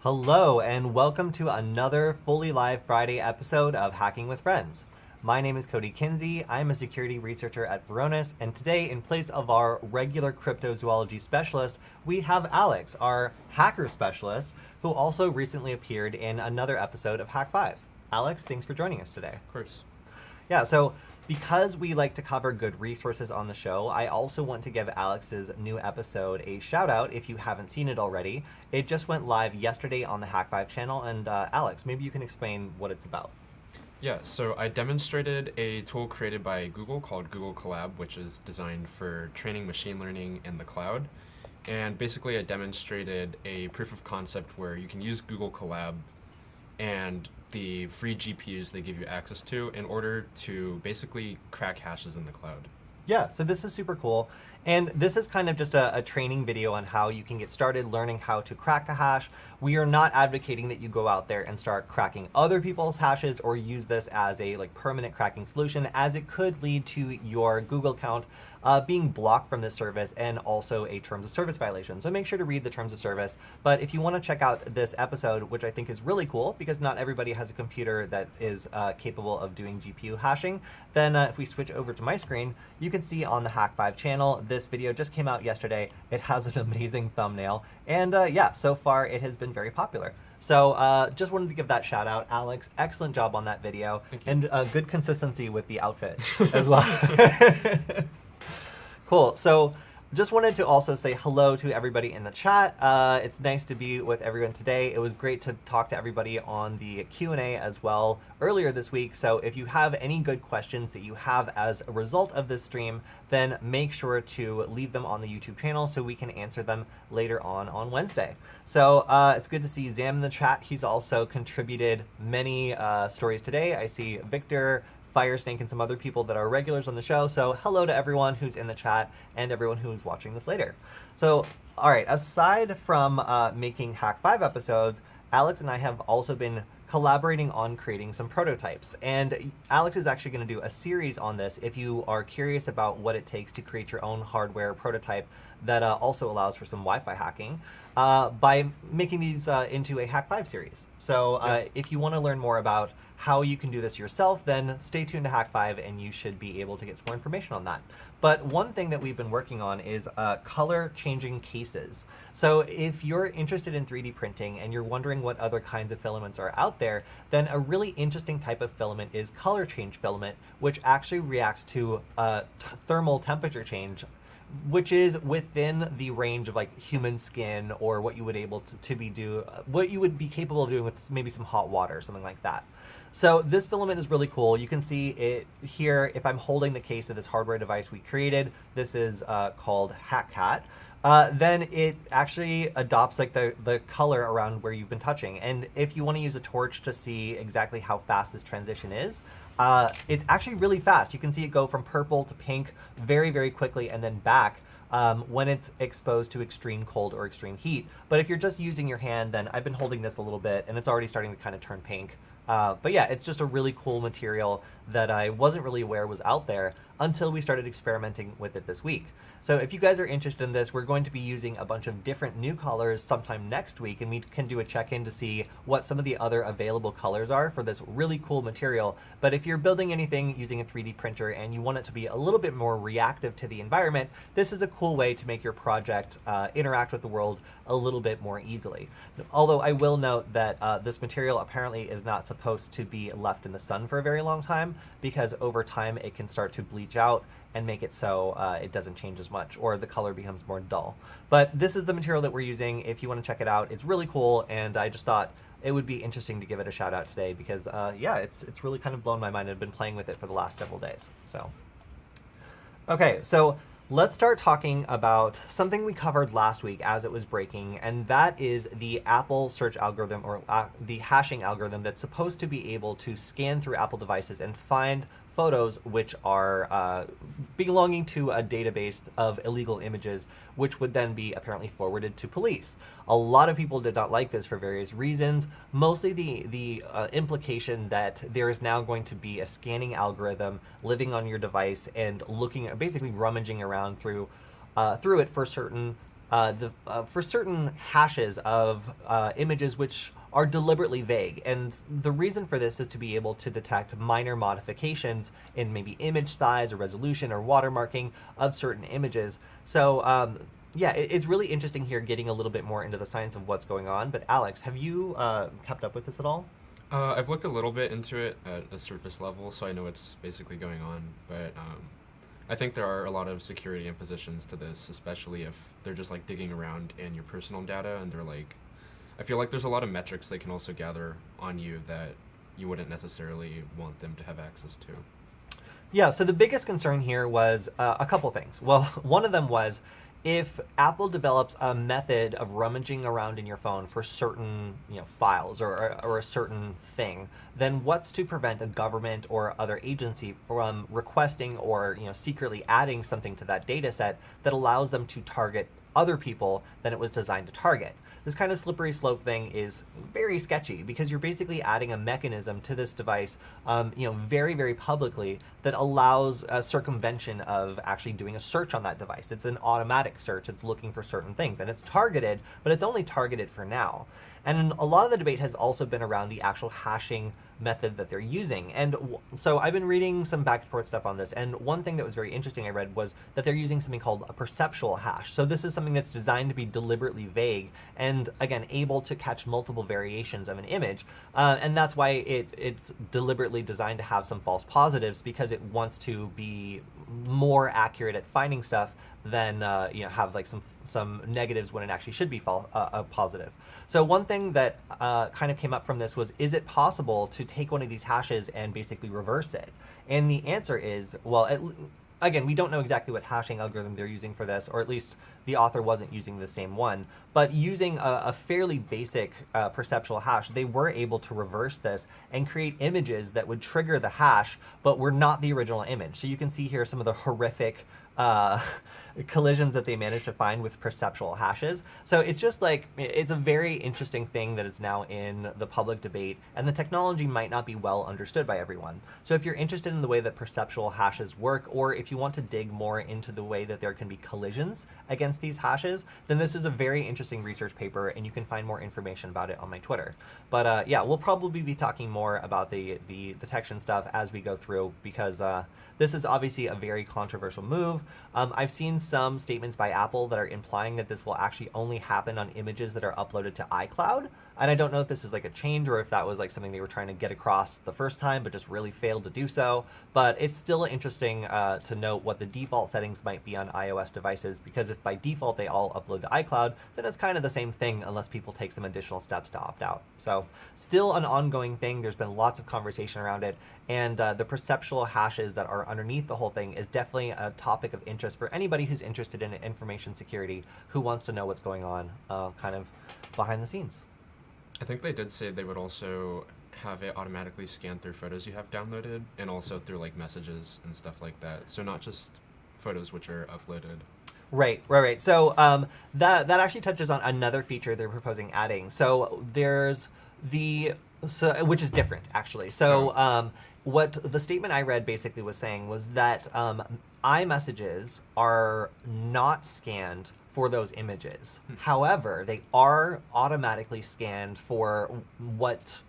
Hello, and welcome to another fully live Friday episode of Hacking with Friends. My name is Cody Kinsey. I'm a security researcher at Varonis, and today, in place of our regular cryptozoology specialist, we have Alex, our hacker specialist, who also recently appeared in another episode of Hack 5. Alex, thanks for joining us today. Of course. Yeah, so because we like to cover good resources on the show, I also want to give Alex's new episode a shout out if you haven't seen it already. It just went live yesterday on the Hack 5 channel, and Alex, maybe you can explain what it's about. Yeah, so I demonstrated a tool created by Google called Google Colab, which is designed for training machine learning in the cloud. And basically I demonstrated a proof of concept where you can use Google Colab and the free GPUs they give you access to in order to basically crack hashes in the cloud. Yeah, so this is super cool. And this is kind of just a training video on how you can get started learning how to crack a hash. We are not advocating that you go out there and start cracking other people's hashes or use this as a permanent cracking solution, as it could lead to your Google account being blocked from this service and also a terms of service violation. So make sure to read the terms of service. But if you want to check out this episode, which I think is really cool because not everybody has a computer that is capable of doing GPU hashing, then if we switch over to my screen, you can see on the Hack 5 channel, this video just came out yesterday. It has an amazing thumbnail. And yeah, so far it has been very popular. So just wanted to give that shout out. Alex, excellent job on that video. Thank you. And good consistency with the outfit as well. Cool. So just wanted to also say hello to everybody in the chat. It's nice to be with everyone today. It was great to talk to everybody on the Q&A as well earlier this week. So if you have any good questions that you have as a result of this stream, then make sure to leave them on the YouTube channel so we can answer them later on Wednesday. So it's good to see Zam in the chat. He's also contributed many stories today. I see Victor, Firesnake, and some other people that are regulars on the show. So hello to everyone who's in the chat and everyone who's watching this later. So, all right, aside from making Hack 5 episodes, Alex and I have also been collaborating on creating some prototypes. And Alex is actually going to do a series on this if you are curious about what it takes to create your own hardware prototype that also allows for some Wi-Fi hacking by making these into a Hack 5 series. So if you want to learn more about how you can do this yourself, then stay tuned to Hack 5 and you should be able to get some more information on that. But one thing that we've been working on is color changing cases. So if you're interested in 3D printing and you're wondering what other kinds of filaments are out there, then a really interesting type of filament is color change filament, which actually reacts to thermal temperature change, which is within the range of human skin or what you would what you would be capable of doing with maybe some hot water, something like that. So this filament is really cool. You can see it here if I'm holding the case of this hardware device we created. This is called HackCat. Then it actually adopts the color around where you've been touching. And if you want to use a torch to see exactly how fast this transition is, it's actually really fast. You can see it go from purple to pink very, very quickly and then back when it's exposed to extreme cold or extreme heat. But if you're just using your hand, then I've been holding this a little bit and it's already starting to kind of turn pink. But yeah, it's just a really cool material that I wasn't really aware was out there until we started experimenting with it this week. So if you guys are interested in this, we're going to be using a bunch of different new colors sometime next week, and we can do a check-in to see what some of the other available colors are for this really cool material. But if you're building anything using a 3D printer and you want it to be a little bit more reactive to the environment, this is a cool way to make your project interact with the world a little bit more easily. Although I will note that this material apparently is not supposed to be left in the sun for a very long time, because over time it can start to bleach out and make it so it doesn't change as much, or the color becomes more dull. But this is the material that we're using. If you want to check it out, it's really cool, and I just thought it would be interesting to give it a shout out today because yeah, it's really kind of blown my mind. I've been playing with it for the last several days. So okay, so let's start talking about something we covered last week as it was breaking, and that is the Apple search algorithm, or the hashing algorithm that's supposed to be able to scan through Apple devices and find photos which are belonging to a database of illegal images, which would then be apparently forwarded to police. A lot of people did not like this for various reasons, mostly the implication that there is now going to be a scanning algorithm living on your device and looking at, basically rummaging around through it for certain for certain hashes of images which are deliberately vague. And the reason for this is to be able to detect minor modifications in maybe image size or resolution or watermarking of certain images. So yeah, it's really interesting here getting a little bit more into the science of what's going on. But Alex, have you kept up with this at all? I've looked a little bit into it at a surface level, so I know what's basically going on, but I think there are a lot of security impositions to this, especially if they're just like digging around in your personal data, and they're like, I feel like there's a lot of metrics they can also gather on you that you wouldn't necessarily want them to have access to. Yeah, so the biggest concern here was a couple things. Well, one of them was if Apple develops a method of rummaging around in your phone for certain files or a certain thing, then what's to prevent a government or other agency from requesting or secretly adding something to that data set that allows them to target other people than it was designed to target? This kind of slippery slope thing is very sketchy because you're basically adding a mechanism to this device, very, very publicly that allows a circumvention of actually doing a search on that device. It's an automatic search. It's looking for certain things and it's targeted, but it's only targeted for now. And a lot of the debate has also been around the actual hashing method that they're using. And so I've been reading some back and forth stuff on this. And one thing that was very interesting I read was that they're using something called a perceptual hash. So this is something that's designed to be deliberately vague and, again, able to catch multiple variations of an image. And that's why it's deliberately designed to have some false positives, because it wants to be more accurate at finding stuff than have like some negatives when it actually should be positive. So one thing that kind of came up from this was, is it possible to take one of these hashes and basically reverse it? And the answer is, well, again, we don't know exactly what hashing algorithm they're using for this, or at least the author wasn't using the same one, but using a fairly basic perceptual hash, they were able to reverse this and create images that would trigger the hash, but were not the original image. So you can see here some of the horrific collisions that they managed to find with perceptual hashes. So it's just like, it's a very interesting thing that is now in the public debate, and the technology might not be well understood by everyone. So if you're interested in the way that perceptual hashes work, or if you want to dig more into the way that there can be collisions against these hashes, then this is a very interesting research paper, and you can find more information about it on my Twitter. But yeah, we'll probably be talking more about the detection stuff as we go through, because this is obviously a very controversial move. I've seen some statements by Apple that are implying that this will actually only happen on images that are uploaded to iCloud. And I don't know if this is like a change or if that was like something they were trying to get across the first time, but just really failed to do so. But it's still interesting to note what the default settings might be on iOS devices, because if by default they all upload to iCloud, then it's kind of the same thing unless people take some additional steps to opt out. So still an ongoing thing. There's been lots of conversation around it. And the perceptual hashes that are underneath the whole thing is definitely a topic of interest for anybody who's interested in information security, who wants to know what's going on kind of behind the scenes. I think they did say they would also have it automatically scan through photos you have downloaded, and also through like messages and stuff like that. So not just photos which are uploaded. Right. So that actually touches on another feature they're proposing adding. So there's which is different actually. So what the statement I read basically was saying was that iMessages are not scanned for those images. However, they are automatically scanned for what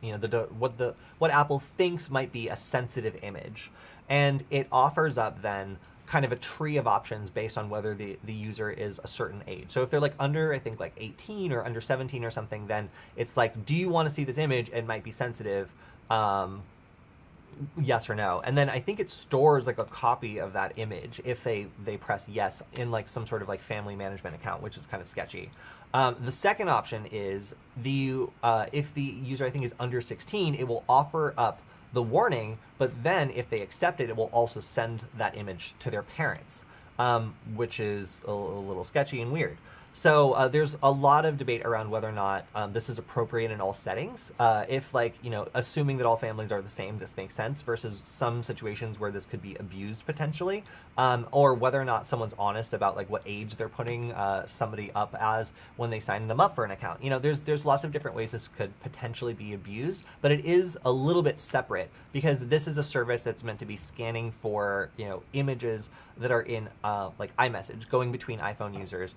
what Apple thinks might be a sensitive image, and it offers up then kind of a tree of options based on whether the user is a certain age. So if they're like under, I think like 18 or under 17 or something, then it's like, do you want to see this image? It might be sensitive. Yes or no. And then I think it stores like a copy of that image if they press yes in like some sort of like family management account, which is kind of sketchy. The second option is if the user, I think, is under 16, it will offer up the warning, but then if they accept it, it will also send that image to their parents, which is a little sketchy and weird. So there's a lot of debate around whether or not this is appropriate in all settings. If assuming that all families are the same, this makes sense, versus some situations where this could be abused potentially, or whether or not someone's honest about like what age they're putting somebody up as when they sign them up for an account. There's lots of different ways this could potentially be abused, but it is a little bit separate because this is a service that's meant to be scanning for images that are in like iMessage going between iPhone users.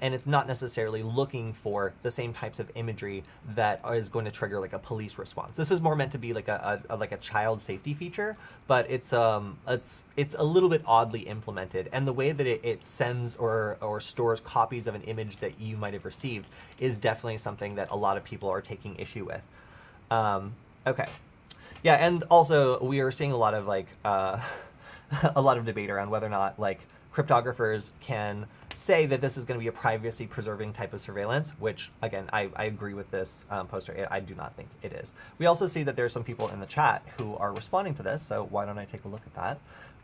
and it's not necessarily looking for the same types of imagery that is going to trigger like a police response. This is more meant to be like a child safety feature, but it's a little bit oddly implemented, and the way that it sends or stores copies of an image that you might have received is definitely something that a lot of people are taking issue with. Okay. Yeah, and also we are seeing a lot of like a lot of debate around whether or not like cryptographers can say that this is going to be a privacy preserving type of surveillance, which again, I agree with this poster. I do not think it is. We also see that there's some people in the chat who are responding to this, so why don't I take a look at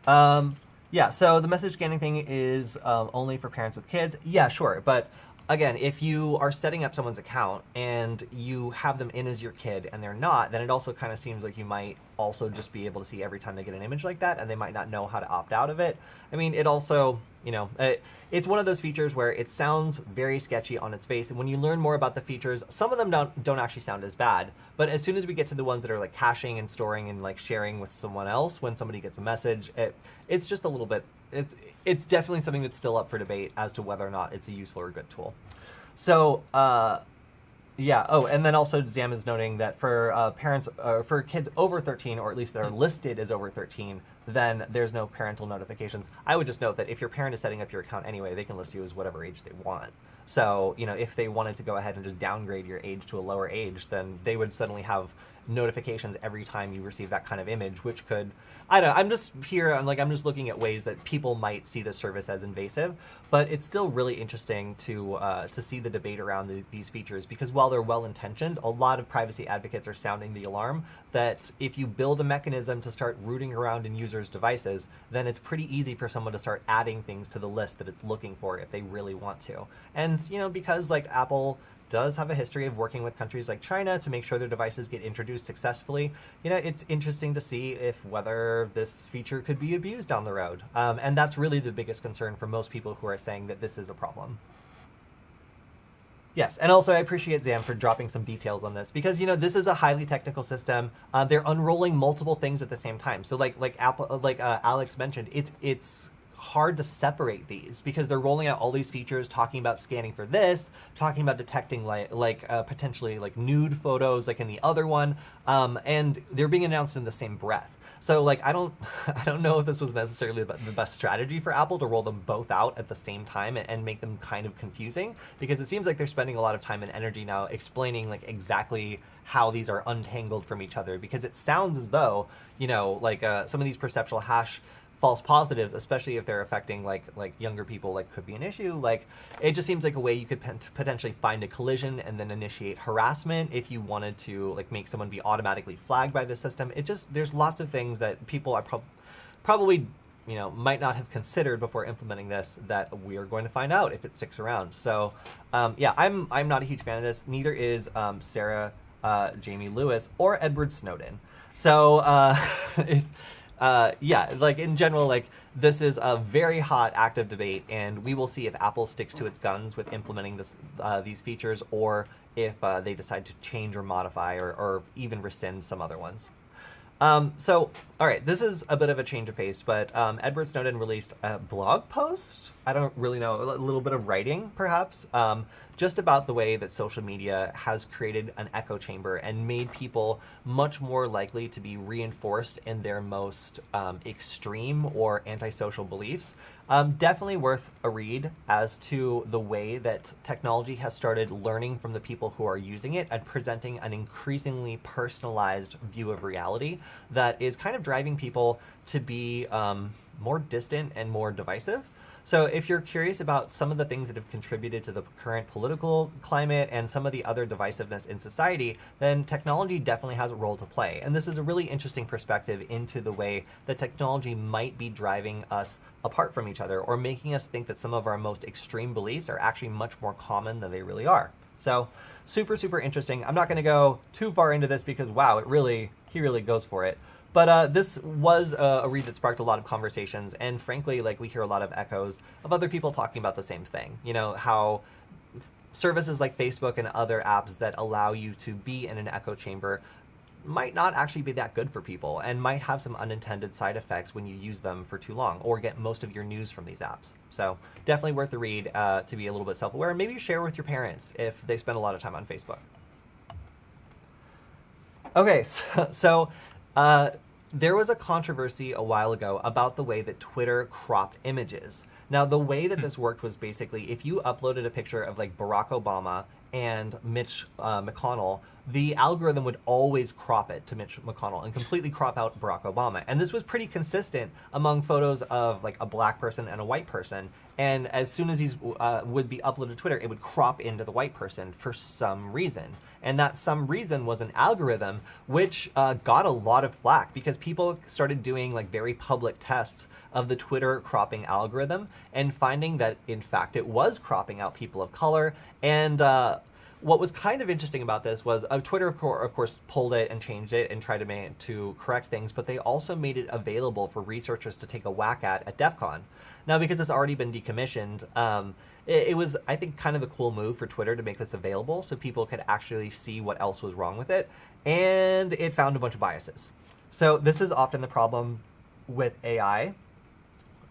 that? Yeah, so the message scanning thing is only for parents with kids. Yeah, sure, but again, if you are setting up someone's account and you have them in as your kid and they're not, then it also kind of seems like you might also just be able to see every time they get an image like that, and they might not know how to opt out of it. I mean, it also, you know, it's one of those features where it sounds very sketchy on its face, and when you learn more about the features, some of them don't actually sound as bad, but as soon as we get to the ones that are like caching and storing and like sharing with someone else when somebody gets a message, it's just a little bit, it's definitely something that's still up for debate as to whether or not it's a useful or good tool. So, yeah. Oh, and then also Zam is noting that for parents, for kids over 13, or at least that are listed as over 13, then there's no parental notifications. I would just note that if your parent is setting up your account anyway, they can list you as whatever age they want. So, you know, if they wanted to go ahead and just downgrade your age to a lower age, then they would suddenly have notifications every time you receive that kind of image, which could, I don't know, I'm just looking at ways that people might see the service as invasive, but it's still really interesting to see the debate around these features, because while they're well-intentioned, a lot of privacy advocates are sounding the alarm that if you build a mechanism to start rooting around in users' devices, then it's pretty easy for someone to start adding things to the list that it's looking for if they really want to. And, you know, because like Apple does have a history of working with countries like China to make sure their devices get introduced successfully, you know, it's interesting to see if whether this feature could be abused down the road. And that's really the biggest concern for most people who are saying that this is a problem. Yes, and also I appreciate Zam for dropping some details on this, because, you know, this is a highly technical system. They're unrolling multiple things at the same time. So like Alex mentioned, it's hard to separate these because they're rolling out all these features, talking about scanning for this, talking about detecting potentially like nude photos like in the other one, and they're being announced in the same breath. So like I don't know if this was necessarily the best strategy for Apple to roll them both out at the same time and make them kind of confusing, because it seems like they're spending a lot of time and energy now explaining like exactly how these are untangled from each other, because it sounds as though, you know, like some of these perceptual hash false positives, especially if they're affecting like younger people, like could be an issue. Like it just seems like a way you could potentially find a collision and then initiate harassment if you wanted to like make someone be automatically flagged by the system. It just, there's lots of things that people are probably, you know, might not have considered before implementing this that we are going to find out if it sticks around. So yeah, I'm not a huge fan of this. Neither is Sarah, Jamie Lewis, or Edward Snowden. So yeah, like in general, like this is a very hot, active debate, and we will see if Apple sticks to its guns with implementing this, these features, or if they decide to change or modify or even rescind some other ones. So, all right, this is a bit of a change of pace, but Edward Snowden released a blog post. I don't really know, a little bit of writing, perhaps, just about the way that social media has created an echo chamber and made people much more likely to be reinforced in their most extreme or antisocial beliefs. Definitely worth a read as to the way that technology has started learning from the people who are using it and presenting an increasingly personalized view of reality that is kind of driving people to be more distant and more divisive. So if you're curious about some of the things that have contributed to the current political climate and some of the other divisiveness in society, then technology definitely has a role to play. And this is a really interesting perspective into the way that technology might be driving us apart from each other, or making us think that some of our most extreme beliefs are actually much more common than they really are. So super, super interesting. I'm not going to go too far into this because, wow, he really goes for it. But this was a read that sparked a lot of conversations, and frankly, like we hear a lot of echoes of other people talking about the same thing. You know, how services like Facebook and other apps that allow you to be in an echo chamber might not actually be that good for people and might have some unintended side effects when you use them for too long or get most of your news from these apps. So definitely worth the read to be a little bit self-aware, and maybe share with your parents if they spend a lot of time on Facebook. Okay, so there was a controversy a while ago about the way that Twitter cropped images. Now, the way that this worked was basically if you uploaded a picture of like Barack Obama and Mitch McConnell, the algorithm would always crop it to Mitch McConnell and completely crop out Barack Obama. And this was pretty consistent among photos of like a black person and a white person. And as soon as these would be uploaded to Twitter, it would crop into the white person for some reason. And that some reason was an algorithm, which got a lot of flack because people started doing like very public tests of the Twitter cropping algorithm and finding that in fact it was cropping out people of color. And what was kind of interesting about this was Twitter, of course, pulled it and changed it and tried to correct things, but they also made it available for researchers to take a whack at DEF CON. Now, because it's already been decommissioned, it was, I think, kind of a cool move for Twitter to make this available so people could actually see what else was wrong with it, and it found a bunch of biases. So this is often the problem with AI.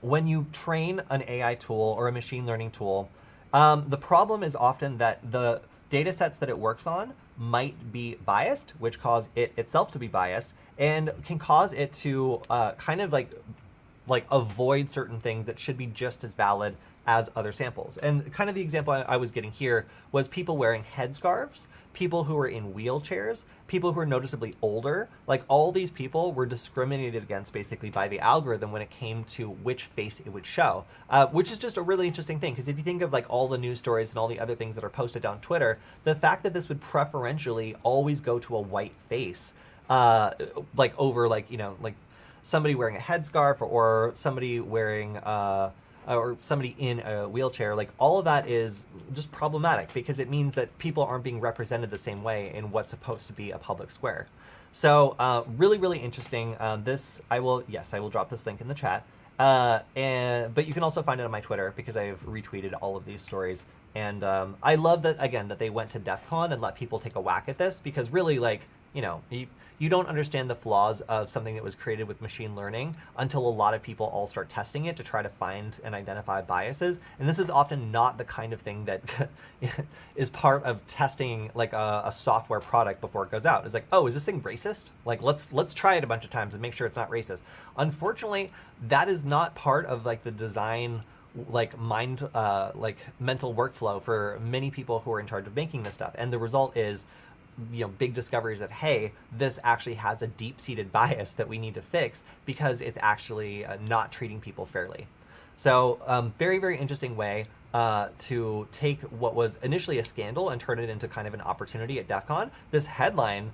When you train an AI tool or a machine learning tool, the problem is often that the data sets that it works on might be biased, which cause it itself to be biased, and can cause it to kind of like avoid certain things that should be just as valid as other samples. And kind of the example I was getting here was people wearing headscarves, people who were in wheelchairs, people who are noticeably older. Like all these people were discriminated against basically by the algorithm when it came to which face it would show, which is just a really interesting thing. Because if you think of like all the news stories and all the other things that are posted on Twitter, the fact that this would preferentially always go to a white face, like over like, you know, like somebody wearing a headscarf or somebody wearing or somebody in a wheelchair, like all of that is just problematic because it means that people aren't being represented the same way in what's supposed to be a public square. So really, really interesting. I will drop this link in the chat. But you can also find it on my Twitter because I've retweeted all of these stories. And I love that, again, that they went to DEF CON and let people take a whack at this because really, like, you know, you don't understand the flaws of something that was created with machine learning until a lot of people all start testing it to try to find and identify biases. And this is often not the kind of thing that is part of testing like a software product before it goes out. It's like, oh, is this thing racist? Like, let's try it a bunch of times and make sure it's not racist. Unfortunately, that is not part of like the design like mental workflow for many people who are in charge of making this stuff. And the result is, you know, big discoveries of, hey, this actually has a deep-seated bias that we need to fix because it's actually not treating people fairly. So very, very interesting way to take what was initially a scandal and turn it into kind of an opportunity at DEF CON. This headline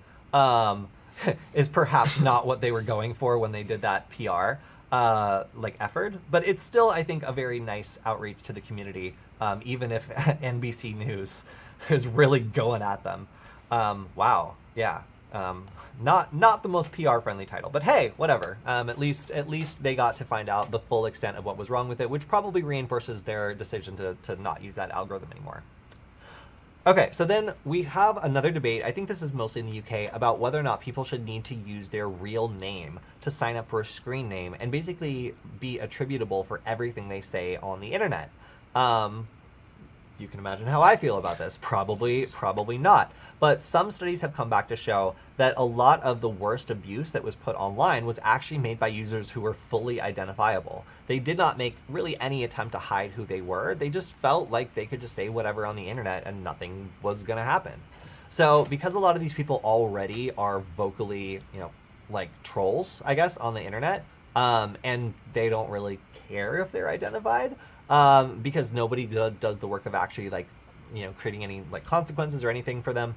is perhaps not what they were going for when they did that PR effort, but it's still, I think, a very nice outreach to the community, even if NBC News is really going at them. Wow. Yeah. Not the most PR friendly title, but hey, whatever. At least they got to find out the full extent of what was wrong with it, which probably reinforces their decision to not use that algorithm anymore. Okay, so then we have another debate. I think this is mostly in the UK about whether or not people should need to use their real name to sign up for a screen name and basically be attributable for everything they say on the internet. You can imagine how I feel about this. Probably not. But some studies have come back to show that a lot of the worst abuse that was put online was actually made by users who were fully identifiable. They did not make really any attempt to hide who they were. They just felt like they could just say whatever on the internet and nothing was going to happen. So because a lot of these people already are vocally, you know, like trolls, I guess, on the internet, and they don't really care if they're identified, because nobody does the work of actually, like, you know, creating any like consequences or anything for them.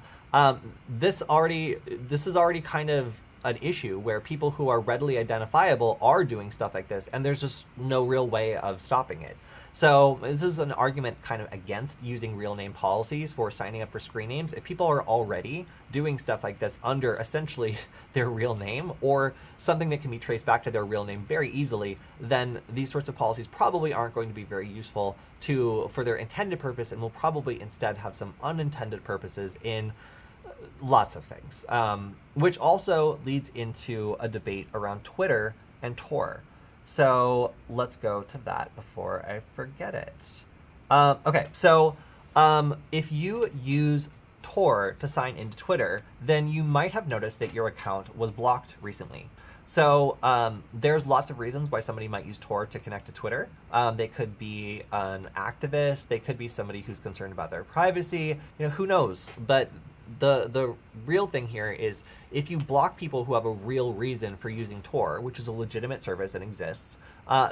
This is already kind of an issue where people who are readily identifiable are doing stuff like this, and there's just no real way of stopping it. So this is an argument kind of against using real name policies for signing up for screen names. If people are already doing stuff like this under essentially their real name or something that can be traced back to their real name very easily, then these sorts of policies probably aren't going to be very useful for their intended purpose and will probably instead have some unintended purposes in lots of things, which also leads into a debate around Twitter and Tor. So let's go to that before I forget it. Okay, so if you use Tor to sign into Twitter, then you might have noticed that your account was blocked recently. So there's lots of reasons why somebody might use Tor to connect to Twitter. They could be an activist. They could be somebody who's concerned about their privacy. Who knows? But the real thing here is if you block people who have a real reason for using Tor, which is a legitimate service that exists,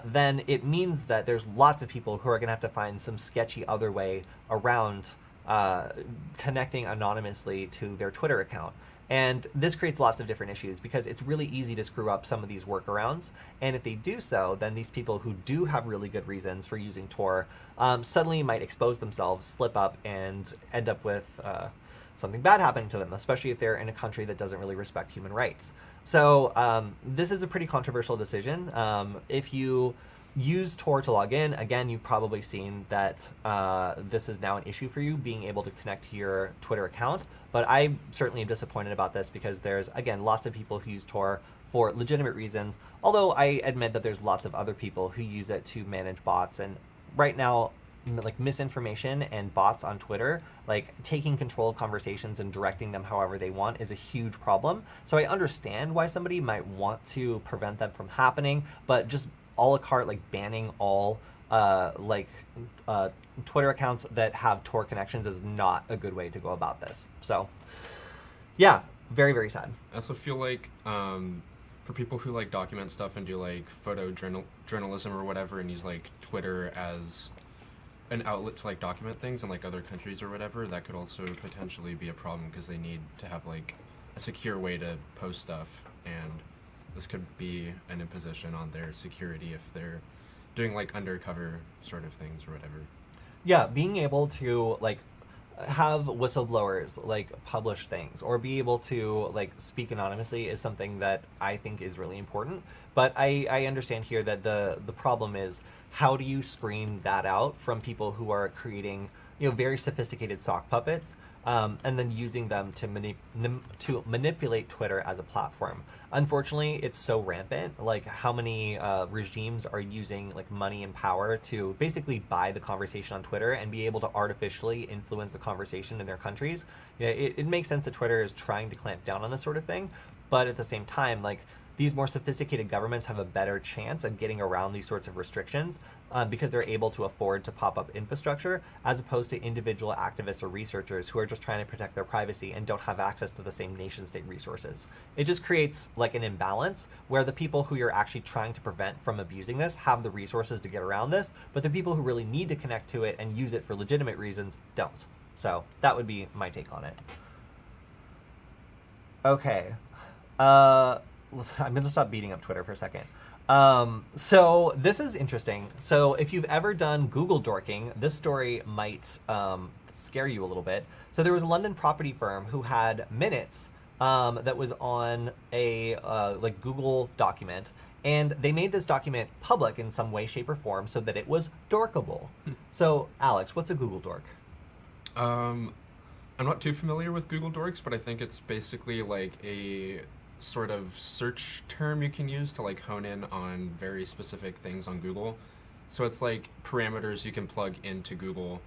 then it means that there's lots of people who are going to have to find some sketchy other way around connecting anonymously to their Twitter account. And this creates lots of different issues because it's really easy to screw up some of these workarounds. And if they do so, then these people who do have really good reasons for using Tor suddenly might expose themselves, slip up, and end up with something bad happening to them, especially if they're in a country that doesn't really respect human rights. So this is a pretty controversial decision. If you use Tor to log in, again, you've probably seen that this is now an issue for you, being able to connect to your Twitter account. But I certainly am disappointed about this because there's, again, lots of people who use Tor for legitimate reasons, although I admit that there's lots of other people who use it to manage bots. And right now, like misinformation and bots on Twitter, like taking control of conversations and directing them however they want is a huge problem. So I understand why somebody might want to prevent them from happening, but just a la carte, like banning all Twitter accounts that have Tor connections is not a good way to go about this. So yeah, very, very sad. I also feel like for people who like document stuff and do like journalism or whatever and use like Twitter as an outlet to like document things in like other countries or whatever, that could also potentially be a problem because they need to have like a secure way to post stuff, and this could be an imposition on their security if they're doing like undercover sort of things or whatever. Yeah, being able to like have whistleblowers like publish things or be able to like speak anonymously is something that I think is really important. But I understand here that the problem is, how do you screen that out from people who are creating very sophisticated sock puppets and then using them to manipulate Twitter as a platform? Unfortunately, it's so rampant. Like how many regimes are using like money and power to basically buy the conversation on Twitter and be able to artificially influence the conversation in their countries. It makes sense that Twitter is trying to clamp down on this sort of thing, but at the same time, like these more sophisticated governments have a better chance of getting around these sorts of restrictions because they're able to afford to pop up infrastructure, as opposed to individual activists or researchers who are just trying to protect their privacy and don't have access to the same nation-state resources. It just creates like an imbalance where the people who you're actually trying to prevent from abusing this have the resources to get around this, but the people who really need to connect to it and use it for legitimate reasons don't. So that would be my take on it. Okay. I'm going to stop beating up Twitter for a second. So this is interesting. So if you've ever done Google Dorking, this story might scare you a little bit. So there was a London property firm who had minutes that was on a like Google document, and they made this document public in some way, shape, or form so that it was dorkable. So Alex, what's a Google Dork? I'm not too familiar with Google Dorks, but I think it's basically like a sort of search term you can use to like hone in on very specific things on Google. So it's like parameters you can plug into Google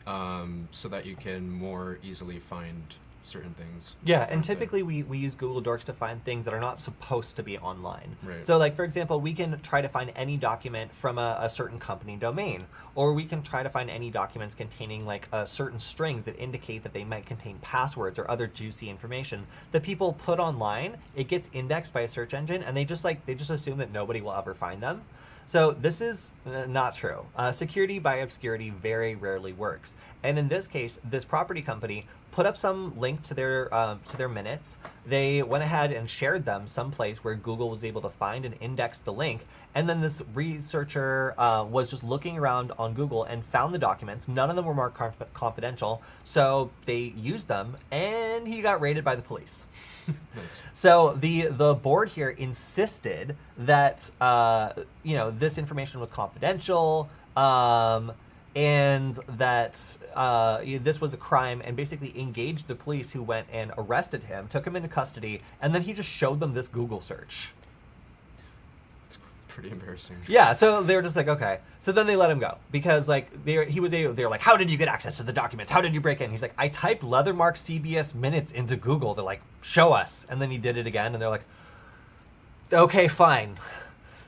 so that you can more easily find certain things. Yeah, and typically we use Google Dorks to find things that are not supposed to be online. Right. So like, for example, we can try to find any document from a certain company domain, or we can try to find any documents containing like certain strings that indicate that they might contain passwords or other juicy information that people put online. It gets indexed by a search engine, and they just assume that nobody will ever find them. So this is not true. Security by obscurity very rarely works. And in this case, this property company put up some link to their minutes. They went ahead and shared them someplace where Google was able to find and index the link. And then this researcher was just looking around on Google and found the documents. None of them were marked confidential, so they used them, and he got raided by the police. Nice. So the board here insisted that this information was confidential, and that this was a crime, and basically engaged the police, who went and arrested him, took him into custody, and then he just showed them this Google search. It's pretty embarrassing. Yeah, so they were just like, okay. So then they let him go because like they were like, how did you get access to the documents? How did you break in? He's like, I typed Leathermark CBS minutes into Google. They're like, show us. And then he did it again, and they're like, okay, fine.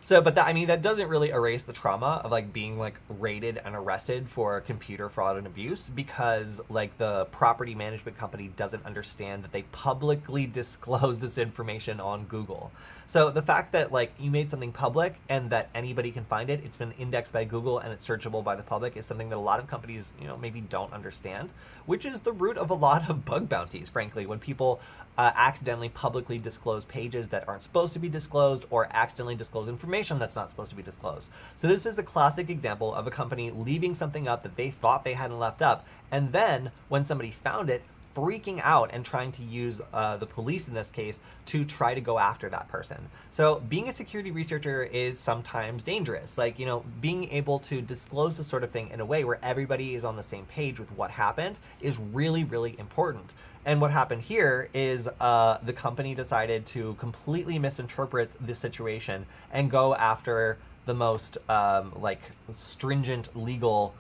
So, but that doesn't really erase the trauma of like being like raided and arrested for computer fraud and abuse, because like the property management company doesn't understand that they publicly disclose this information on Google. So the fact that like you made something public and that anybody can find it, it's been indexed by Google and it's searchable by the public, is something that a lot of companies, maybe don't understand, which is the root of a lot of bug bounties, frankly, when people accidentally publicly disclose pages that aren't supposed to be disclosed, or accidentally disclose information that's not supposed to be disclosed. So this is a classic example of a company leaving something up that they thought they hadn't left up, and then when somebody found it, freaking out and trying to use the police in this case to try to go after that person. So being a security researcher is sometimes dangerous. Like, being able to disclose this sort of thing in a way where everybody is on the same page with what happened is really, really important. And what happened here is the company decided to completely misinterpret the situation and go after the most stringent legal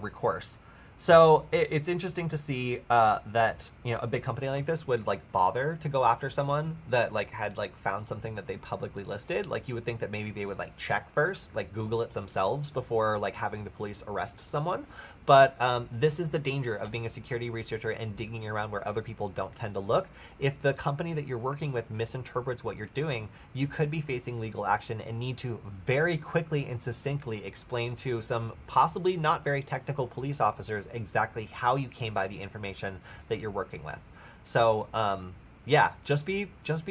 recourse. So it's interesting to see that a big company like this would like bother to go after someone that like had like found something that they publicly listed. Like you would think that maybe they would like check first, like Google it themselves before like having the police arrest someone. But this is the danger of being a security researcher and digging around where other people don't tend to look. If the company that you're working with misinterprets what you're doing, you could be facing legal action and need to very quickly and succinctly explain to some possibly not very technical police officers exactly how you came by the information that you're working with. So yeah, just be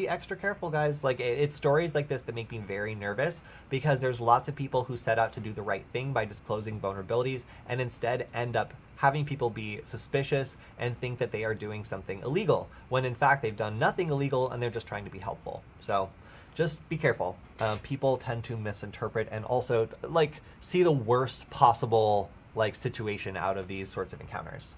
extra careful, guys. Like it's stories like this that make me very nervous, because there's lots of people who set out to do the right thing by disclosing vulnerabilities and instead end up having people be suspicious and think that they are doing something illegal, when in fact they've done nothing illegal and they're just trying to be helpful. So just be careful. People tend to misinterpret and also like see the worst possible like situation out of these sorts of encounters.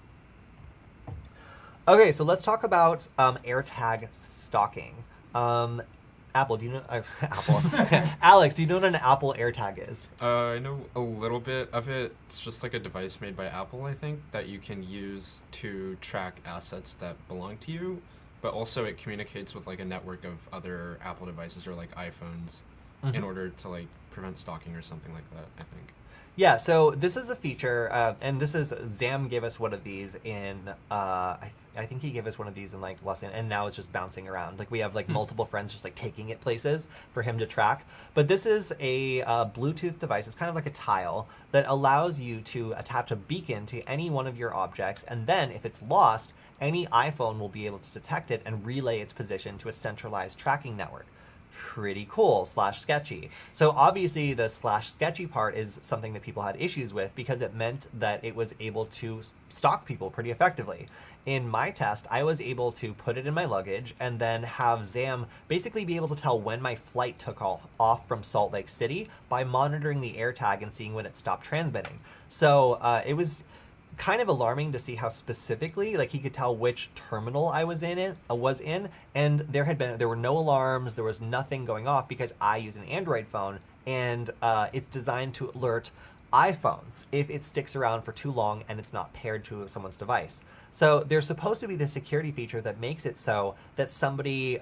Okay, so let's talk about AirTag stalking. Apple, do you know? Apple. Alex, do you know what an Apple AirTag is? I know a little bit of it. It's just like a device made by Apple, I think, that you can use to track assets that belong to you, but also it communicates with like a network of other Apple devices or like iPhones in order to like prevent stalking or something like that, I think. Yeah, so this is a feature, and this is, Zam gave us one of these in, I think he gave us one of these in like lesson, and now it's just bouncing around. Like we have like multiple friends just like taking it places for him to track. But this is a Bluetooth device. It's kind of like a tile that allows you to attach a beacon to any one of your objects, and then if it's lost, any iPhone will be able to detect it and relay its position to a centralized tracking network. Pretty cool / sketchy. So obviously the / sketchy part is something that people had issues with, because it meant that it was able to stalk people pretty effectively. In my test, I was able to put it in my luggage and then have Zam basically be able to tell when my flight took off from Salt Lake City by monitoring the AirTag and seeing when it stopped transmitting. So it was kind of alarming to see how specifically, like, he could tell which terminal I was in, and there were no alarms, there was nothing going off, because I use an Android phone, and it's designed to alert iPhones if it sticks around for too long and it's not paired to someone's device. So there's supposed to be this security feature that makes it so that somebody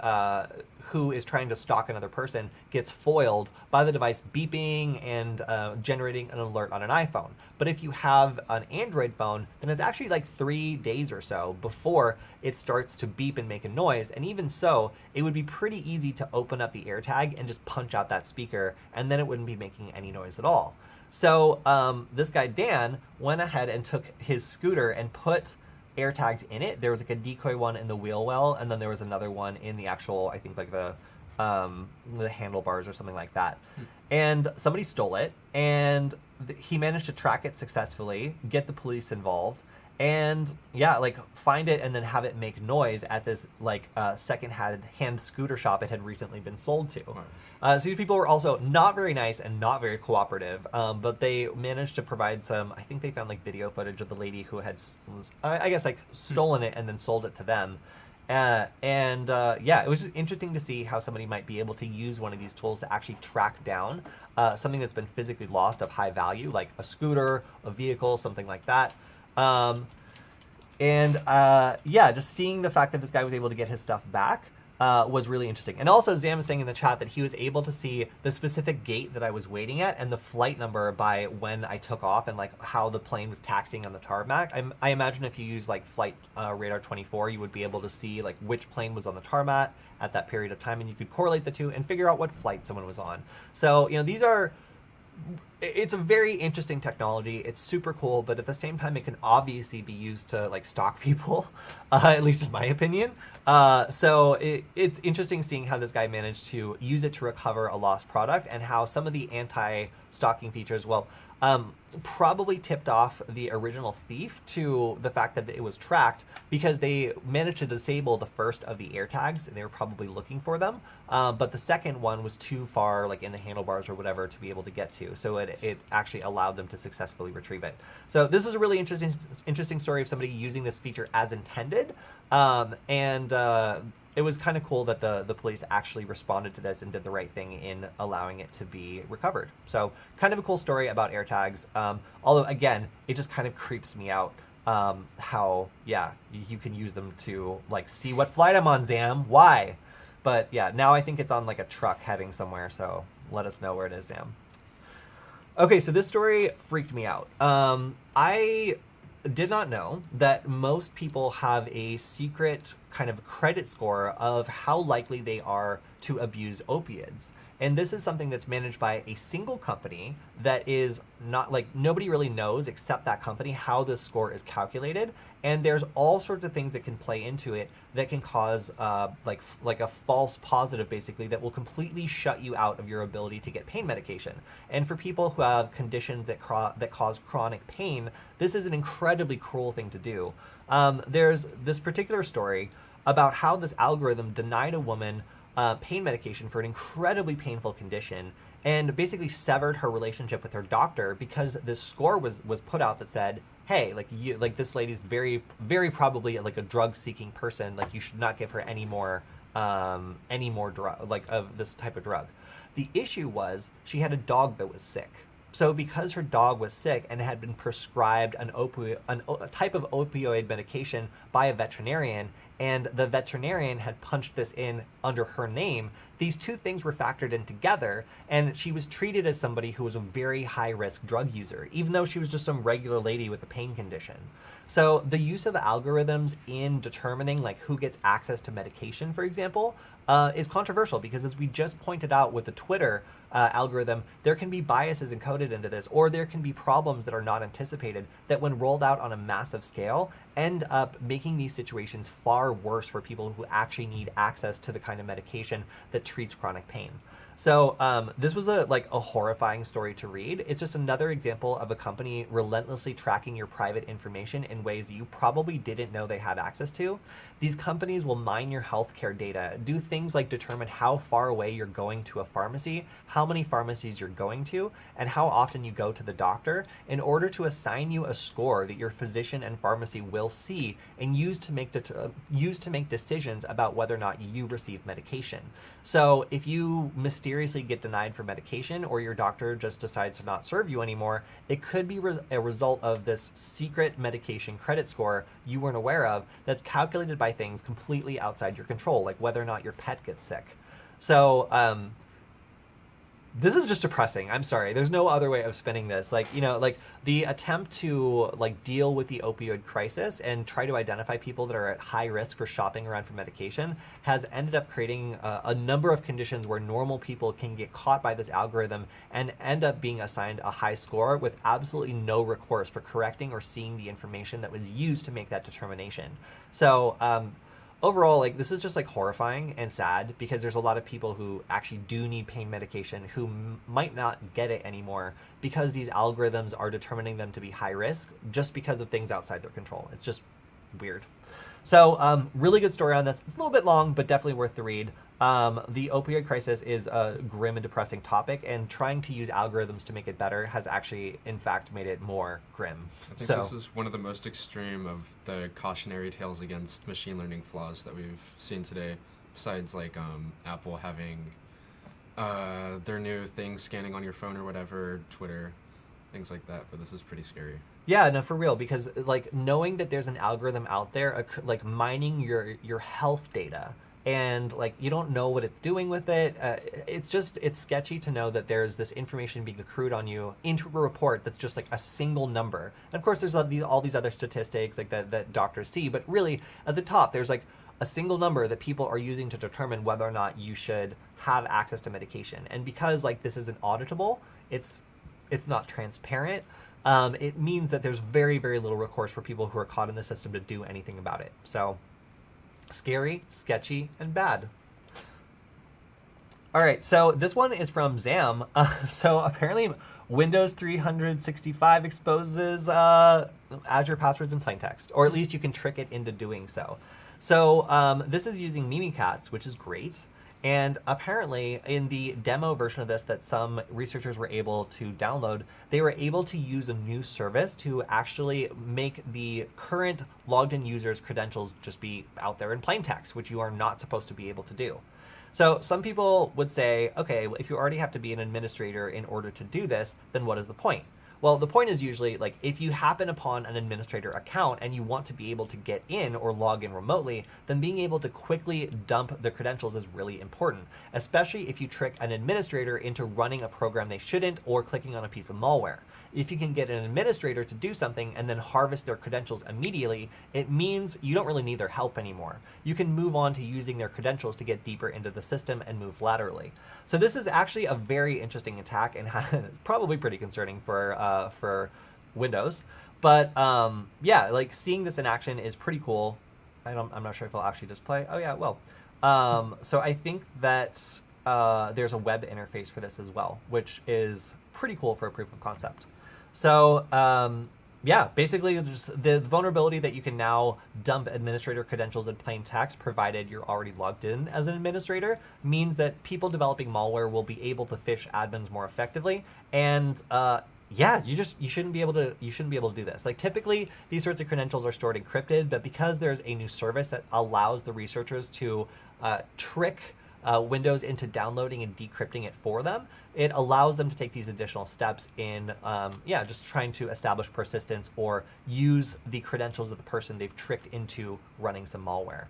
who is trying to stalk another person gets foiled by the device beeping and generating an alert on an iPhone. But if you have an Android phone, then it's actually like 3 days or so before it starts to beep and make a noise. And even so, it would be pretty easy to open up the AirTag and just punch out that speaker, and then it wouldn't be making any noise at all. So this guy, Dan, went ahead and took his scooter and put AirTags in it. There was like a decoy one in the wheel well, and then there was another one in the actual, I think like the handlebars or something like that. And somebody stole it, and he managed to track it successfully, get the police involved, and yeah, like find it and then have it make noise at this like second-hand scooter shop it had recently been sold to. Wow. So these people were also not very nice and not very cooperative, but they managed to provide some. I think they found like video footage of the lady who had, I guess, like stolen it and then sold it to them. Yeah, it was just interesting to see how somebody might be able to use one of these tools to actually track down something that's been physically lost of high value, like a scooter, a vehicle, something like that. Yeah, just seeing the fact that this guy was able to get his stuff back was really interesting. And also, Zam was saying in the chat that he was able to see the specific gate that I was waiting at and the flight number by when I took off and like how the plane was taxiing on the tarmac. I imagine if you use like flight radar 24, you would be able to see like which plane was on the tarmac at that period of time, and you could correlate the two and figure out what flight someone was on. So, these are... It's a very interesting technology. It's super cool, but at the same time, it can obviously be used to like stalk people, at least in my opinion. So it's interesting seeing how this guy managed to use it to recover a lost product, and how some of the anti-stalking features, probably tipped off the original thief to the fact that it was tracked, because they managed to disable the first of the AirTags, and they were probably looking for them. But the second one was too far, like in the handlebars or whatever, to be able to get to. So it actually allowed them to successfully retrieve it. So this is a really interesting story of somebody using this feature as intended. It was kind of cool that the police actually responded to this and did the right thing in allowing it to be recovered. So kind of a cool story about AirTags. Although, again, it just kind of creeps me out how, yeah, you can use them to, like, see what flight I'm on, Zam. Why? But, yeah, now I think it's on, like, a truck heading somewhere, so let us know where it is, Zam. Okay, so this story freaked me out. I did not know that most people have a secret kind of credit score of how likely they are to abuse opioids. And this is something that's managed by a single company that is not, like, nobody really knows except that company how this score is calculated. And there's all sorts of things that can play into it that can cause like a false positive, basically, that will completely shut you out of your ability to get pain medication. And for people who have conditions that cause chronic pain, this is an incredibly cruel thing to do. There's this particular story about how this algorithm denied a woman pain medication for an incredibly painful condition, and basically severed her relationship with her doctor because this score was put out that said, hey, like this lady's very, very probably like a drug-seeking person. Like, you should not give her any more drug, like, of this type of drug. The issue was she had a dog that was sick. So because her dog was sick and had been prescribed a type of opioid medication by a veterinarian, and the veterinarian had punched this in under her name, these two things were factored in together, and she was treated as somebody who was a very high-risk drug user, even though she was just some regular lady with a pain condition. So the use of algorithms in determining like who gets access to medication, for example, is controversial, because as we just pointed out with the Twitter algorithm, there can be biases encoded into this, or there can be problems that are not anticipated that, when rolled out on a massive scale, end up making these situations far worse for people who actually need access to the kind of medication that treats chronic pain. So this was a horrifying story to read. It's just another example of a company relentlessly tracking your private information in ways that you probably didn't know they had access to. These companies will mine your healthcare data, do things like determine how far away you're going to a pharmacy, how many pharmacies you're going to, and how often you go to the doctor, in order to assign you a score that your physician and pharmacy will see and use to make decisions about whether or not you receive medication. So if you mysteriously get denied for medication, or your doctor just decides to not serve you anymore, it could be a result of this secret medication credit score you weren't aware of, that's calculated by things completely outside your control, like whether or not your pet gets sick. So this is just depressing. I'm sorry. There's no other way of spinning this. Like, the attempt to deal with the opioid crisis and try to identify people that are at high risk for shopping around for medication has ended up creating a number of conditions where normal people can get caught by this algorithm and end up being assigned a high score with absolutely no recourse for correcting or seeing the information that was used to make that determination. So, overall, like, this is just like horrifying and sad because there's a lot of people who actually do need pain medication who might not get it anymore because these algorithms are determining them to be high risk just because of things outside their control. It's just weird. So really good story on this. It's a little bit long, but definitely worth the read. The opioid crisis is a grim and depressing topic, and trying to use algorithms to make it better has actually, in fact, made it more grim. I think this is one of the most extreme of the cautionary tales against machine learning flaws that we've seen today, besides like Apple having their new thing scanning on your phone or whatever, Twitter, things like that, but this is pretty scary. Yeah, no, for real, because like knowing that there's an algorithm out there, like mining your health data, and like you don't know what it's doing with it. It's sketchy to know that there's this information being accrued on you into a report that's just like a single number. And of course, there's all these other statistics like that doctors see, but really at the top there's like a single number that people are using to determine whether or not you should have access to medication. And because like this isn't auditable, it's not transparent. It means that there's very, very little recourse for people who are caught in the system to do anything about it. So scary, sketchy, and bad. All right, so this one is from Zam. So apparently Windows 365 exposes Azure passwords in plain text, or at least you can trick it into doing so. So this is using Mimikatz, which is great. And apparently in the demo version of this that some researchers were able to download, they were able to use a new service to actually make the current logged in users' credentials just be out there in plain text, which you are not supposed to be able to do. So some people would say, okay, well, if you already have to be an administrator in order to do this, then what is the point? Well, the point is usually like if you happen upon an administrator account and you want to be able to get in or log in remotely, then being able to quickly dump the credentials is really important, especially if you trick an administrator into running a program they shouldn't or clicking on a piece of malware. If you can get an administrator to do something and then harvest their credentials immediately, it means you don't really need their help anymore. You can move on to using their credentials to get deeper into the system and move laterally. So this is actually a very interesting attack and probably pretty concerning for Windows. But yeah, like seeing this in action is pretty cool. I'm not sure if I'll actually display. Oh yeah, it will. So I think that there's a web interface for this as well, which is pretty cool for a proof of concept. So yeah, basically just the vulnerability that you can now dump administrator credentials in plain text, provided you're already logged in as an administrator, means that people developing malware will be able to phish admins more effectively. And yeah, you shouldn't be able to do this. Like typically these sorts of credentials are stored encrypted, but because there's a new service that allows the researchers to trick Windows into downloading and decrypting it for them, it allows them to take these additional steps in, yeah, just trying to establish persistence or use the credentials of the person they've tricked into running some malware.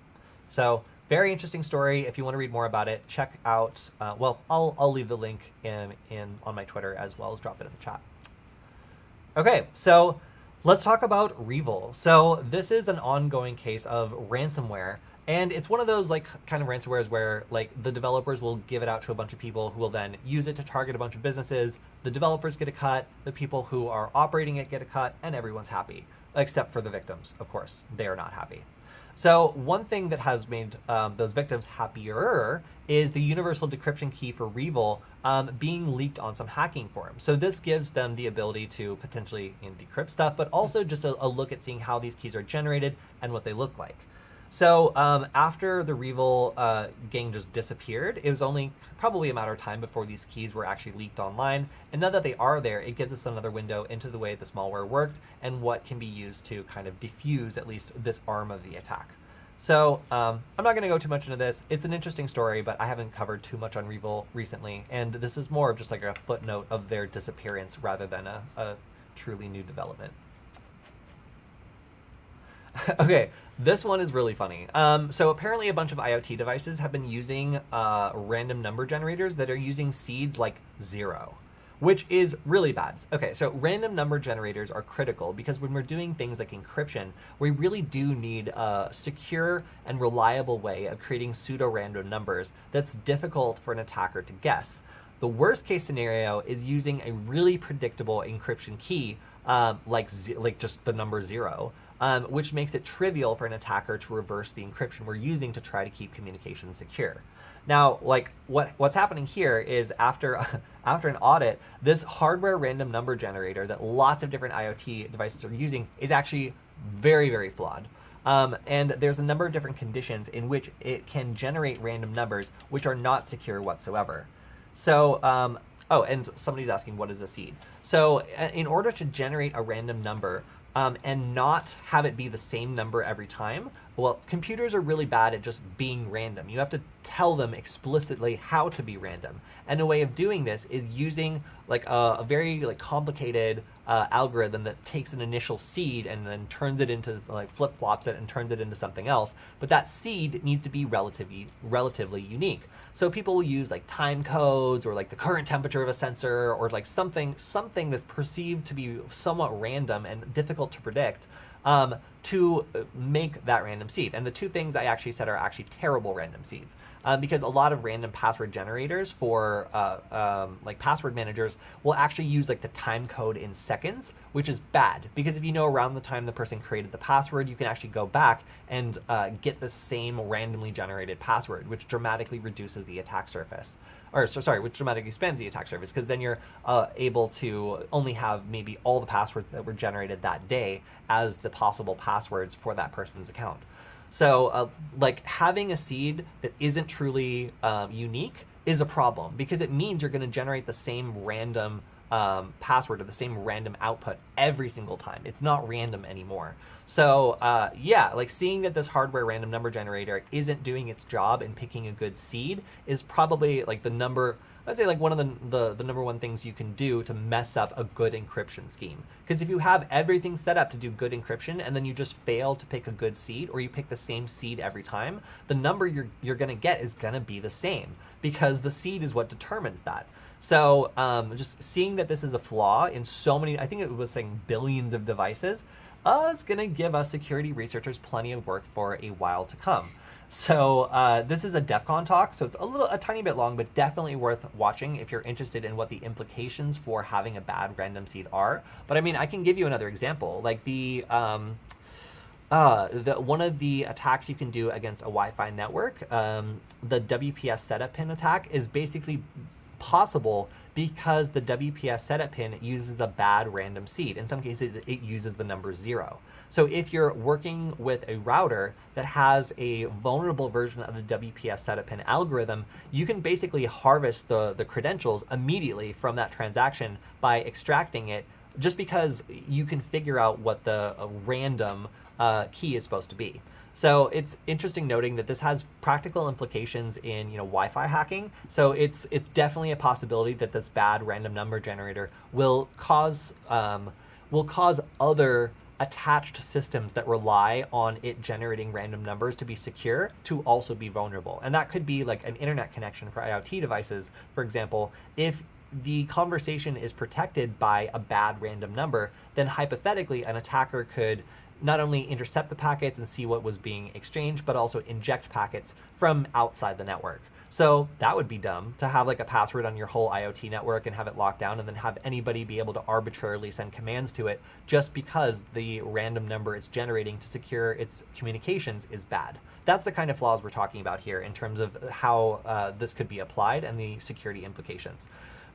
So very interesting story. If you want to read more about it, check out, well, I'll leave the link on my Twitter as well as drop it in the chat. Okay, so let's talk about REvil. So this is an ongoing case of ransomware. And it's one of those like kind of ransomwares where like the developers will give it out to a bunch of people who will then use it to target a bunch of businesses. The developers get a cut, the people who are operating it get a cut, and everyone's happy, except for the victims, of course. They are not happy. So one thing that has made those victims happier is the universal decryption key for REvil being leaked on some hacking forums. So this gives them the ability to potentially decrypt stuff, but also just a look at seeing how these keys are generated and what they look like. So after the REvil gang just disappeared, it was only probably a matter of time before these keys were actually leaked online. And now that they are there, it gives us another window into the way this malware worked and what can be used to kind of diffuse at least this arm of the attack. So I'm not going to go too much into this. It's an interesting story, but I haven't covered too much on REvil recently. And this is more of just like a footnote of their disappearance rather than a truly new development. Okay, this one is really funny. So apparently a bunch of IoT devices have been using random number generators that are using seeds like 0, which is really bad. Okay, so random number generators are critical because when we're doing things like encryption, we really do need a secure and reliable way of creating pseudo-random numbers that's difficult for an attacker to guess. The worst case scenario is using a really predictable encryption key like just the number 0. which makes it trivial for an attacker to reverse the encryption we're using to try to keep communication secure. Now, like what's happening here is after an audit, this hardware random number generator that lots of different IoT devices are using is actually very, very flawed. And there's a number of different conditions in which it can generate random numbers which are not secure whatsoever. So, oh, and somebody's asking, what is a seed? So in order to generate a random number, and not have it be the same number every time, well, computers are really bad at just being random. You have to tell them explicitly how to be random. And a way of doing this is using like a very like complicated algorithm that takes an initial seed and then turns it into, like, flip-flops it and turns it into something else. But that seed needs to be relatively unique. So people will use like time codes or like the current temperature of a sensor or like something that's perceived to be somewhat random and difficult to predict to make that random seed. And the two things I actually said are actually terrible random seeds, because a lot of random password generators for like password managers will actually use like the time code in seconds, which is bad, because if you know around the time the person created the password, you can actually go back and get the same randomly generated password, which dramatically reduces the attack surface. Or sorry, which dramatically expands the attack surface, because then you're able to only have maybe all the passwords that were generated that day as the possible passwords for that person's account. So like having a seed that isn't truly unique is a problem, because it means you're going to generate the same random password or the same random output every single time. It's not random anymore. So yeah, like seeing that this hardware random number generator isn't doing its job in picking a good seed is probably like the number, I'd say like one of the number one things you can do to mess up a good encryption scheme. Because if you have everything set up to do good encryption and then you just fail to pick a good seed, or you pick the same seed every time, the number you're going to get is going to be the same, because the seed is what determines that. So just seeing that this is a flaw in so many, I think it was saying billions of devices, it's going to give us security researchers plenty of work for a while to come. So this is a DEF CON talk, so it's a tiny bit long, but definitely worth watching if you're interested in what the implications for having a bad random seed are. But I mean, I can give you another example, like one of the attacks you can do against a Wi-Fi network, the WPS setup pin attack, is basically possible because the WPS setup pin uses a bad random seed. In some cases, it uses the number 0. So if you're working with a router that has a vulnerable version of the WPS setup pin algorithm, you can basically harvest the credentials immediately from that transaction by extracting it, just because you can figure out what the random key is supposed to be. So it's interesting noting that this has practical implications in Wi-Fi hacking. So it's definitely a possibility that this bad random number generator will cause other attached systems that rely on it generating random numbers to be secure to also be vulnerable. And that could be like an internet connection for IoT devices, for example. If the conversation is protected by a bad random number, then hypothetically an attacker could not only intercept the packets and see what was being exchanged, but also inject packets from outside the network. So that would be dumb, to have like a password on your whole IoT network and have it locked down and then have anybody be able to arbitrarily send commands to it just because the random number it's generating to secure its communications is bad. That's the kind of flaws we're talking about here in terms of how this could be applied and the security implications.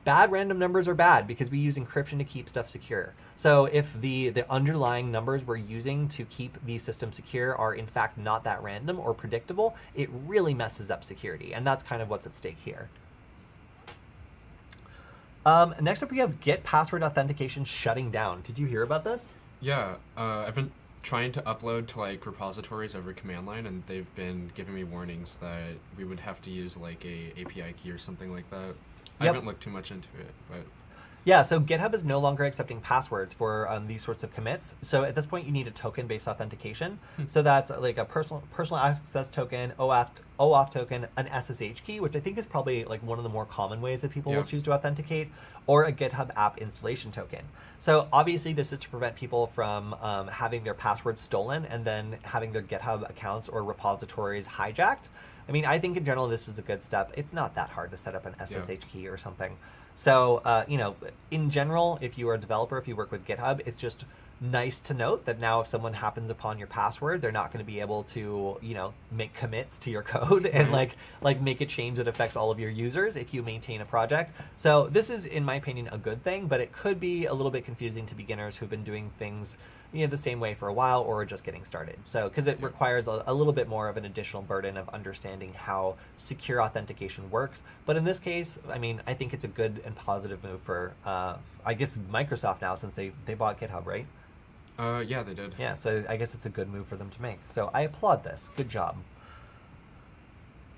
Bad random numbers are bad because we use encryption to keep stuff secure. So if the underlying numbers we're using to keep the system secure are in fact not that random or predictable, it really messes up security. And that's kind of what's at stake here. Next up, we have Git password authentication shutting down. Did you hear about this? Yeah, I've been trying to upload to like repositories over command line, and they've been giving me warnings that we would have to use like a API key or something like that. I haven't looked too much into it, but... Yeah, so GitHub is no longer accepting passwords for these sorts of commits. So at this point, you need a token-based authentication. So that's like a personal access token, OAuth token, an SSH key, which I think is probably like one of the more common ways that people will choose to authenticate, or a GitHub app installation token. So obviously, this is to prevent people from having their passwords stolen and then having their GitHub accounts or repositories hijacked. I mean, I think in general, this is a good step. It's not that hard to set up an SSH key or something. So, in general, if you are a developer, if you work with GitHub, it's just nice to note that now if someone happens upon your password, they're not going to be able to, make commits to your code and like make a change that affects all of your users if you maintain a project. So this is, in my opinion, a good thing, but it could be a little bit confusing to beginners who've been doing things the same way for a while or just getting started. So because it requires a little bit more of an additional burden of understanding how secure authentication works. But in this case, I mean, I think it's a good and positive move for, I guess, Microsoft now, since they bought GitHub, right? Yeah, they did. Yeah, so I guess it's a good move for them to make. So I applaud this. Good job.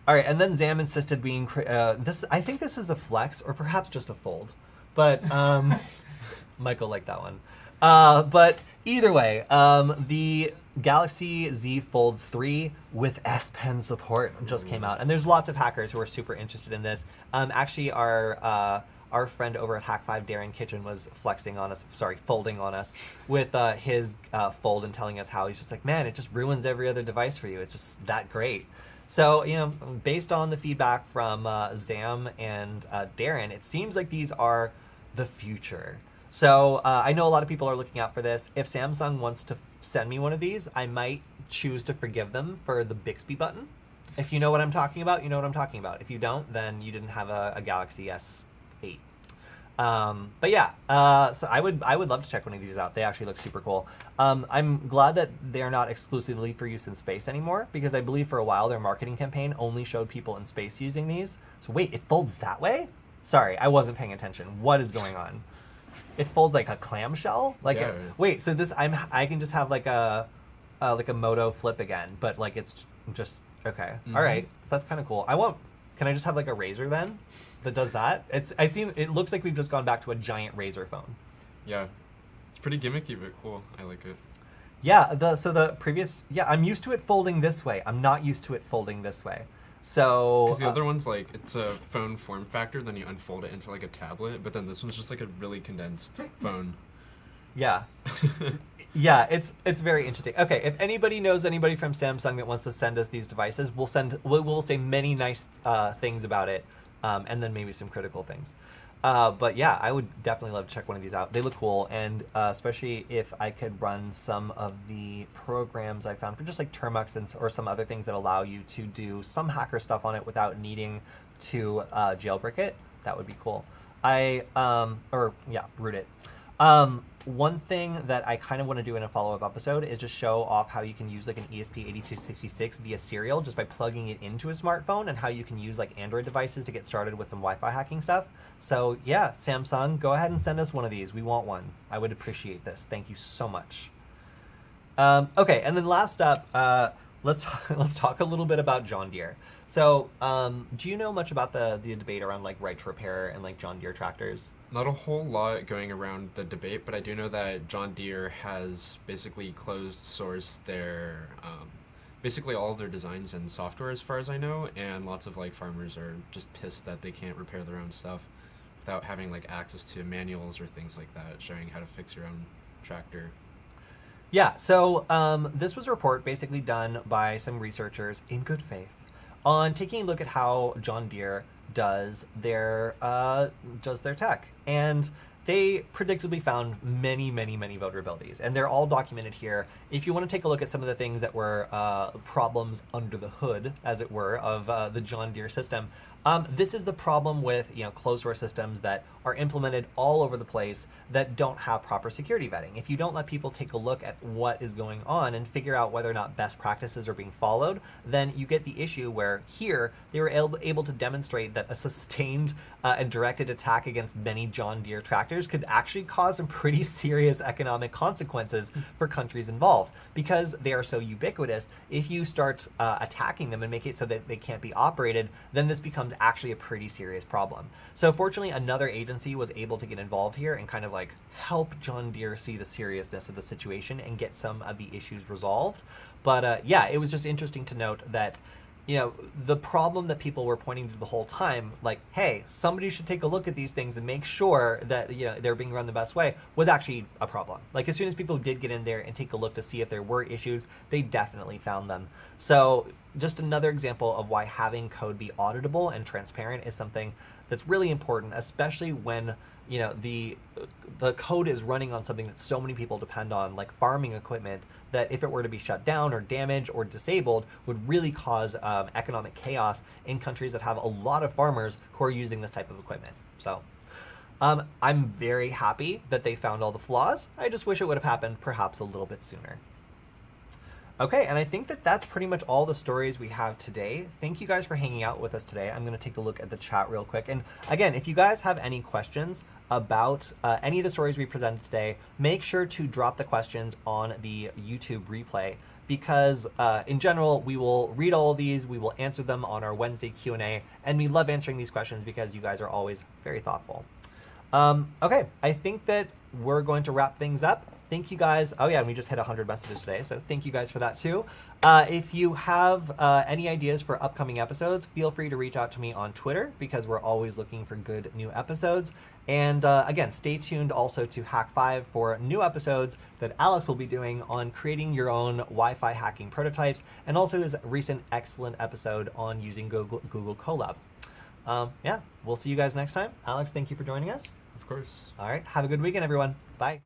All right, and then Zam insisted being this. I think this is a flex or perhaps just a fold, but Michael liked that one. But either way, the Galaxy Z Fold 3 with S Pen support just came out, and there's lots of hackers who are super interested in this. Actually, our friend over at Hack5, Darren Kitchen, was folding on us with his Fold and telling us how he's just like, man, it just ruins every other device for you. It's just that great. So, based on the feedback from Zam and Darren, it seems like these are the future. So I know a lot of people are looking out for this. If Samsung wants to send me one of these, I might choose to forgive them for the Bixby button. If you know what I'm talking about, you know what I'm talking about. If you don't, then you didn't have a Galaxy S8. But yeah, so I would love to check one of these out. They actually look super cool. I'm glad that they're not exclusively for use in space anymore, because I believe for a while their marketing campaign only showed people in space using these. So wait, it folds that way? Sorry, I wasn't paying attention. What is going on? It folds like a clamshell? Wait, so this I can just have like a Moto flip again, but like it's just okay. Mm-hmm. All right, that's kind of cool. Can I just have like a Razr then that does that? It looks like we've just gone back to a giant Razr phone. Yeah, it's pretty gimmicky but cool. I like it. Yeah, I'm used to it folding this way. I'm not used to it folding this way. So because the other one's like it's a phone form factor, then you unfold it into like a tablet, but then this one's just like a really condensed phone. Yeah. Yeah, it's very interesting. Okay, if anybody knows anybody from Samsung that wants to send us these devices, we'll say many nice things about it, and then maybe some critical things. But yeah, I would definitely love to check one of these out. They look cool, and especially if I could run some of the programs I found for just like Termux or some other things that allow you to do some hacker stuff on it without needing to jailbreak it, that would be cool. Root it. One thing that I kind of want to do in a follow-up episode is just show off how you can use like an ESP8266 via serial just by plugging it into a smartphone, and how you can use like Android devices to get started with some Wi-Fi hacking stuff. So yeah, Samsung, go ahead and send us one of these. We want one. I would appreciate this. Thank you so much. Okay, and then last up, let's talk a little bit about John Deere. So, do you know much about the debate around like right to repair and like John Deere tractors? Not a whole lot going around the debate, but I do know that John Deere has basically closed sourced their basically all of their designs and software, as far as I know, and lots of like farmers are just pissed that they can't repair their own stuff without having like access to manuals or things like that showing how to fix your own tractor. Yeah, so this was a report basically done by some researchers in good faith on taking a look at how John Deere does their tech, and they predictably found many vulnerabilities, and they're all documented here. If you want to take a look at some of the things that were problems under the hood, as it were, of the John Deere system, this is the problem with closed source systems that are implemented all over the place that don't have proper security vetting. If you don't let people take a look at what is going on and figure out whether or not best practices are being followed, then you get the issue where here they were able to demonstrate that a sustained and directed attack against many John Deere tractors could actually cause some pretty serious economic consequences for countries involved, because they are so ubiquitous. If you start attacking them and make it so that they can't be operated, then this becomes actually a pretty serious problem. So fortunately, another agency was able to get involved here and kind of like help John Deere see the seriousness of the situation and get some of the issues resolved. But yeah, it was just interesting to note that the problem that people were pointing to the whole time, like, hey, somebody should take a look at these things and make sure that they're being run the best way, was actually a problem. Like, as soon as people did get in there and take a look to see if there were issues, they definitely found them. So just another example of why having code be auditable and transparent is something that's really important, especially when you know, the code is running on something that so many people depend on, like farming equipment, that if it were to be shut down or damaged or disabled, would really cause economic chaos in countries that have a lot of farmers who are using this type of equipment. So I'm very happy that they found all the flaws. I just wish it would have happened perhaps a little bit sooner. Okay, and I think that that's pretty much all the stories we have today. Thank you guys for hanging out with us today. I'm going to take a look at the chat real quick. And again, if you guys have any questions about any of the stories we presented today, make sure to drop the questions on the YouTube replay, because in general, we will read all of these, we will answer them on our Wednesday Q&A, and we love answering these questions because you guys are always very thoughtful. Okay, I think that we're going to wrap things up. Thank you guys. Oh yeah, and we just hit 100 messages today, so thank you guys for that too. If you have any ideas for upcoming episodes, feel free to reach out to me on Twitter, because we're always looking for good new episodes. And again, stay tuned also to Hack 5 for new episodes that Alex will be doing on creating your own Wi-Fi hacking prototypes, and also his recent excellent episode on using Google Colab. Yeah, we'll see you guys next time. Alex, thank you for joining us. Of course. All right, have a good weekend, everyone. Bye.